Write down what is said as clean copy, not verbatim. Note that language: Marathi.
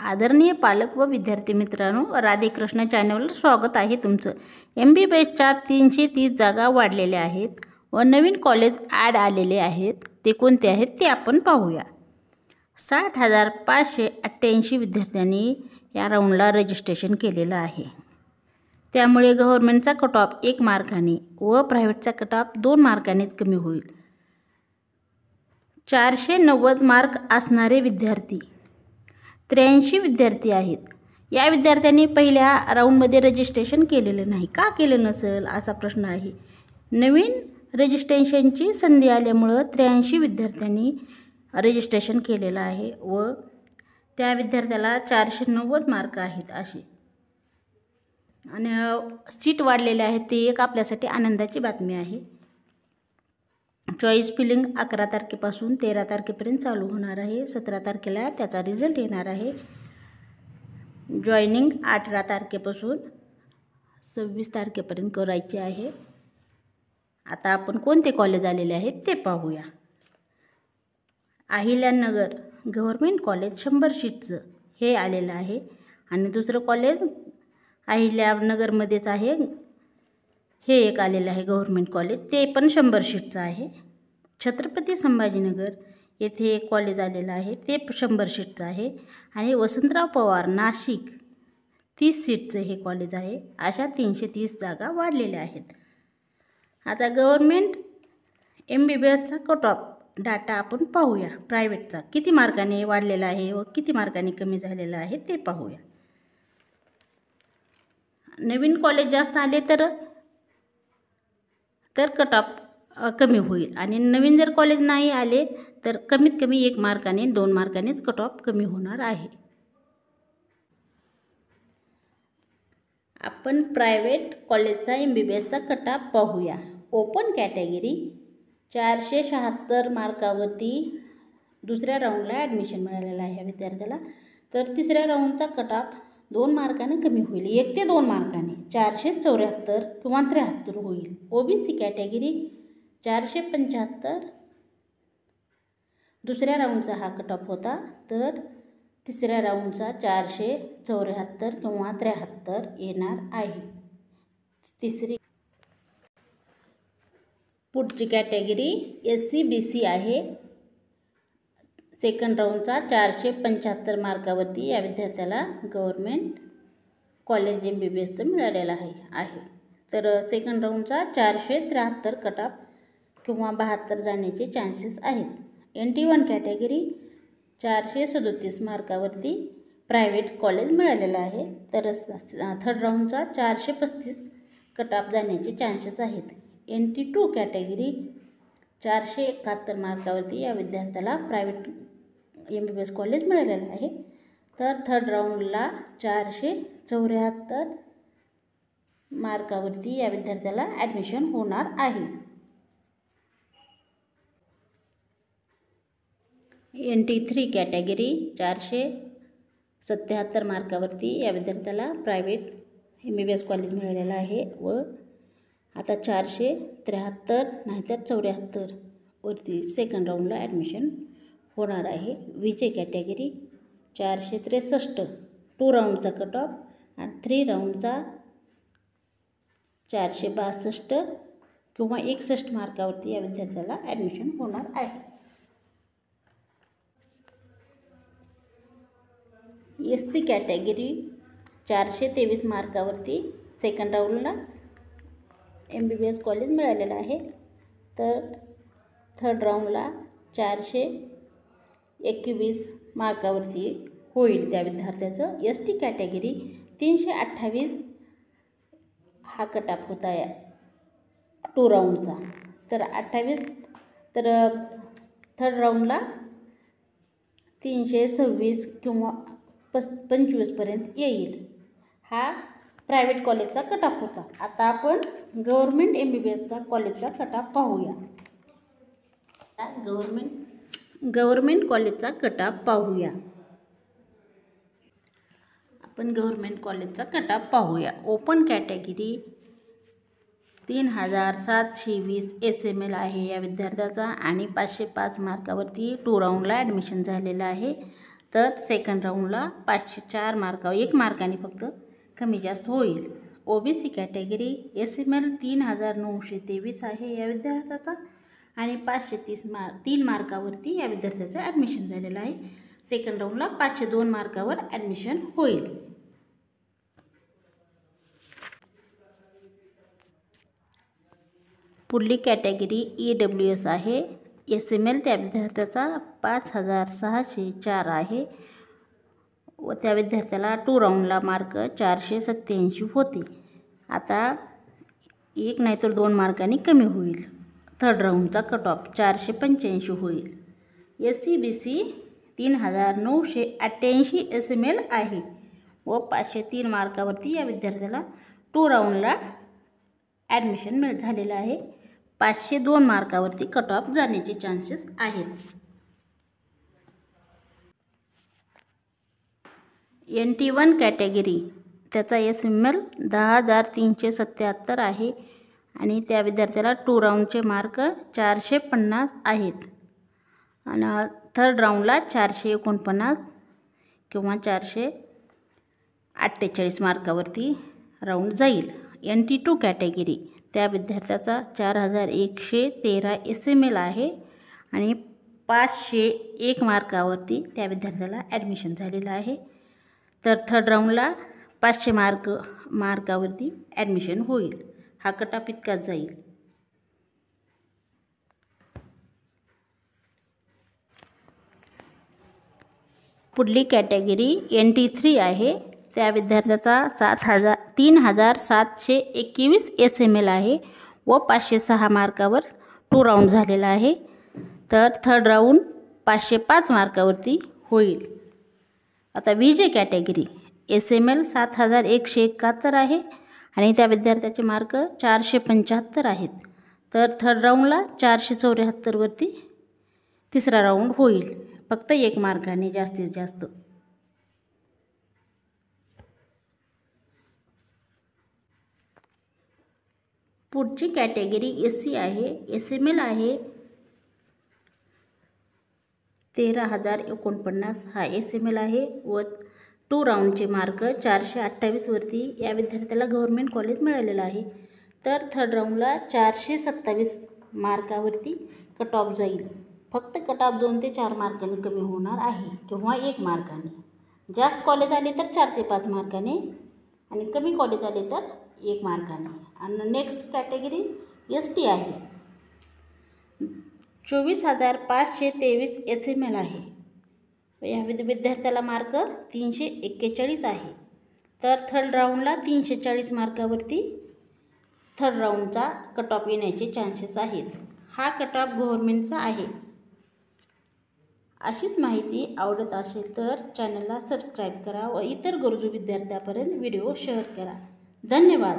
आदरणीय पालक व विद्यार्थी मित्रांनो, राधेकृष्ण चॅनलवर स्वागत आहे तुमचं। MBBSच्या 330 जागा वाढलेल्या आहेत व नवीन कॉलेज ॲड आलेले आहेत। ते कोणते आहेत ते आपण पाहूया। 60,588 विद्यार्थ्यांनी या राऊंडला रजिस्ट्रेशन केलेलं आहे। त्यामुळे गव्हर्नमेंटचा कट ऑफ 1 मार्काने व प्रायव्हेटचा कट ऑफ 2 मार्कानेच कमी होईल। 490 मार्क असणारे विद्यार्थी 83 विद्यार्थी आहेत। या विद्यार्थ्यांनी पहिल्या राऊंडमध्ये रजिस्ट्रेशन केलेलं नाही। का केलं नसेल असा प्रश्न आहे। नवीन रजिस्ट्रेशनची संधी आल्यामुळे 83 विद्यार्थ्यांनी रजिस्ट्रेशन केलेलं आहे व त्या विद्यार्थ्याला 490 मार्क आहेत असे, आणि सीट वाढलेले आहेत। ते एक आपल्यासाठी आनंदाची बातमी आहे। चॉईस फिलिंग 11 तारखेपासून 13 तारखेपर्यंत चालू होणार आहे। 17 तारखेला त्याचा रिझल्ट येणार आहे। जॉईनिंग 18 तारखेपासून 26 तारखेपर्यंत करायची आहे। आता आपण कोणते कॉलेज आलेले आहेत ते पाहूया। अहिल्यानगर गव्हर्नमेंट कॉलेज 100 सीटचं हे आलेलं आहे, आणि दुसरं कॉलेज अहिल्यानगरमध्येच आहे, हे एक आलेलं आहे गव्हर्नमेंट कॉलेज, ते पण 100 सीटचं आहे। छत्रपती संभाजीनगर येथे एक कॉलेज आलेलं आहे, ते 100 सीटचं आहे, आणि वसंतराव पवार नाशिक 30 सीटचं हे कॉलेज आहे। अशा 330 जागा वाढलेल्या आहेत। आता गव्हर्नमेंट MBBSचा कट ऑफ डाटा आपण पाहूया। प्रायव्हेटचा किती मार्काने वाढलेला आहे व किती मार्काने कमी झालेला आहे ते पाहूया। नवीन कॉलेज जास्त आले तर कट ऑफ कमी होईल, आणि नवीन जर कॉलेज नाही आले तर कमीत कमी 1 मार्काने 2 मार्कानेच कट ऑफ कमी होणार आहे। आपण प्रायव्हेट कॉलेजचा MBBSचा कट ऑफ पाहूया। ओपन कॅटेगरी 476 मार्कावरती दुसऱ्या राऊंडला ॲडमिशन मिळालेलं आहे या विद्यार्थ्याला। तर तिसऱ्या राऊंडचा कट ऑफ 2 मार्काने कमी होईल, 1 ते 2 मार्काने 474 किंवा 73 होईल। OBC कॅटेगरी 475 दुसऱ्या राऊंडचा हा कट ऑफ होता, तर तिसऱ्या राऊंडचा 474 किंवा 73 येणार आहे। पुढची कॅटेगरी SC BC आहे। सेकंड राऊंडचा 475 मार्कावरती या विद्यार्थ्याला गव्हर्नमेंट कॉलेज MBBSचं मिळालेलं आहे। तर सेकंड राऊंडचा 473 कट ऑफ किंवा 72 जाण्याचे चान्सेस आहेत। NT1 कॅटेगरी 437 मार्कावरती प्रायव्हेट कॉलेज मिळालेलं आहे, तर थर्ड राऊंडचा 435 कट ऑफ जाण्याचे चान्सेस आहेत। NT2 कॅटेगरी 471 मार्कावरती या विद्यार्थ्याला प्रायव्हेट MBBS कॉलेज मिळालेलं आहे, तर थर्ड राऊंडला 474 मार्कावरती या विद्यार्थ्याला ॲडमिशन होणार आहे। NT3 कॅटेगरी 477 मार्कावरती या विद्यार्थ्याला प्रायव्हेट MBBS कॉलेज मिळालेलं आहे व आता 473 नाहीतर 74 वरती सेकंड राऊंडला ॲडमिशन होणार आहे। VJ कॅटेगरी 463 2 राऊंडचा कट ऑफ, आणि 3 राऊंडचा 462 किंवा 61 मार्कावरती या विद्यार्थ्याला ॲडमिशन होणार आहे। SC कॅटेगरी 423 मार्कावरती सेकंड राऊंडला MBBS कॉलेज मिळालेलं आहे, तर थर्ड राऊंडला 421 मार्कावरती होईल त्या विद्यार्थ्याचं। ST कॅटेगरी 328 हा कट ऑफ होता या 2 राऊंडचा, तर 28 तर थर्ड राऊंडला 326 किंवा 25पर्यंत येईल। हा प्रायव्हेट कॉलेजचा कट ऑफ होता। आता आपण गव्हर्नमेंट MBBSचा कॉलेजचा कट ऑफ पाहूया। गव्हर्नमेंट कॉलेजचा कट ऑफ पाहूया। आपण गव्हर्नमेंट कॉलेजचा कट ऑफ पाहूया। ओपन कॅटेगरी 3720 SML आहे या विद्यार्थ्याचा, आणि 505 मार्कावरती 2 राऊंडला ॲडमिशन झालेलं आहे। तर सेकंड राऊंडला 504 मार्कावर 1 मार्काने फक्त कमी जास्त होईल. OBC कॅटेगरी SML 3923 आहे या विद्यार्थ्याचा आणि 3 मार्कावरती या विद्यार्थ्याचं ॲडमिशन झालेलं आहे. सेकंड राऊंडला 502 मार्कावर ॲडमिशन होईल. पुढली कॅटेगरी EWS आहे. SML त्या विद्यार्थ्याचा 5604 आहे व त्या विद्यार्थ्याला 2 राऊंडला मार्क 487 होते. आता 1 नाही तर 2 मार्कांनी कमी होईल. थर्ड राऊंडचा कट ऑफ 485 होईल. SCBC 3988 SML आहे व 503 मार्कावरती या विद्यार्थ्याला 2 राऊंडला ॲडमिशन झालेलं आहे. 502 मार्कावरती कट ऑफ जाण्याचे चान्सेस आहेत. NT1 कॅटेगरी त्याचा SML 10377 आहे आणि त्या विद्यार्थ्याला 2 राऊंडचे मार्क 450 आहेत आणि थर्ड राऊंडला 449 किंवा 448 मार्कावरती राऊंड जाईल. NT2 कॅटेगरी त्या विद्यार्थ्याचा 4113 SML आहे आणि 501 मार्कावरती त्या विद्यार्थ्याला ॲडमिशन झालेलं आहे. तर थर्ड राऊंडला 500 मार्कावरती ॲडमिशन होईल. हा कट ऑफ इतकाच जाईल. पुढली कॅटेगरी NT3 आहे. त्या विद्यार्थ्याचा 3721 SML आहे व 506 मार्कावर 2 राऊंड झालेला आहे. तर थर्ड राऊंड 505 मार्कावरती होईल. आता VJ कॅटेगरी SML 7171 आहे आणि त्या विद्यार्थ्याचे मार्क 475 आहेत. तर थर्ड राऊंडला 474 वरती तिसरा राऊंड होईल. फक्त 1 मार्काने जास्तीत जास्त. पुढची कॅटेगरी SC आहे. SML आहे 13049 हा SML आहे व 2 राऊंडचे मार्क 428 वरती या विद्यार्थ्याला गव्हर्नमेंट कॉलेज मिळालेलं आहे. तर थर्ड राऊंडला 427 मार्कावरती कट ऑफ जाईल. फक्त कट ऑफ 2 ते 4 मार्कांनी कमी होणार आहे किंवा 1 मार्काने. जास्त कॉलेज आले तर 4 ते 5 मार्काने आणि कमी कॉलेज आले तर 1 मार्काने. आणि नेक्स्ट कॅटेगरी ST आहे. 24523 SML आहे. या विद्यार्थ्याला मार्क 341 आहे. तर थर्ड राऊंडला 340 मार्कावरती थर्ड राऊंडचा कट ऑफ येण्याचे चान्सेस आहेत. हा कट ऑफ गव्हर्नमेंटचा आहे. अशीच माहिती आवडत असेल तर चॅनलला सबस्क्राईब करा व इतर गरजू विद्यार्थ्यांपर्यंत व्हिडिओ शेअर करा. धन्यवाद.